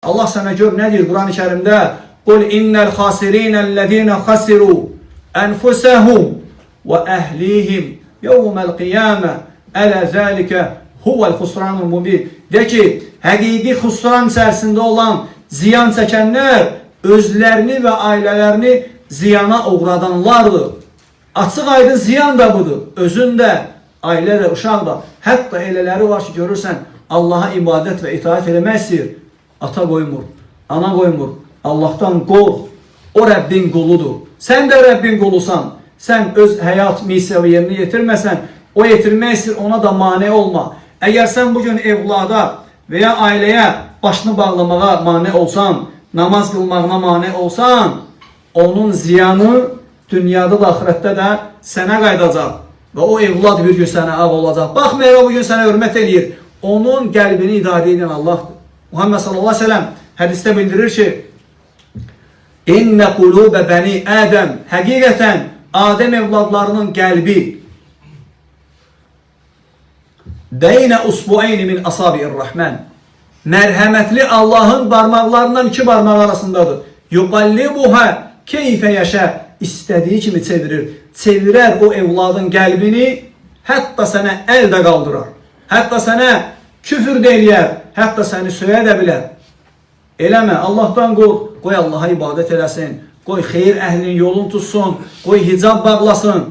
Allah sana gör ne diyor Kur'an-ı Kerim'de? Kul innel khasirinellezine khasiru enfusahum ve ehlihim yevmel kıyame ele zâlike huvel husranul mubin. De ki, həqiqi husran içərisində olan ziyan çəkənlər özlərini və ailələrini ziyana uğradanlardır. Açıq aydın ziyan da budur. Özündə, ailə də, uşaq da. Hətta elələri var ki, görürsən, Allaha ibadət və itaat eləmək istəyir. Ata qoymur, ana qoymur. Allahdan qorx. O Rəbbin quludur. Sən də Rəbbin qulusan. Sən öz həyat misiyanı yerinə yetirməsən, o yetirmək istəyir, ona da mane olma. Əgər sən bugün evlada və ya ailəyə başını bağlamağa mane olsan, namaz qılmağına mane olsan, onun ziyanı dünyada da, ahirətdə də sənə qaydacaq. Və o evlad bir gün sənə ağ olacaq. Baxmayaraq bugün sənə hörmət eləyir. Onun qəlbini idarə edən Allahdır. Muhammed sallallahu aleyhi ve sellem hədisdə bildirir ki, İnnə qulubə bəni Ədəm, həqiqətən Adəm evladlarının qəlbi Beynə usbu'eyni min asabi'ir-Rahman. Mərhəmətli Allahın barmaqlarından iki barmaq arasındadır. Yuqallibuha keyfə yaşa. İstədiyi kimi çevirir. Çevirər o evladın qəlbini, hətta sənə əl də qaldırar. Hətta sənə küfür də eləyər. Hətta səni söyə də bilər. Eləmə, Allahdan qorx. Qoy Allaha ibadət eləsin. Qoy xeyir əhlinin yolunu tutsun. Qoy hicab bağlasın.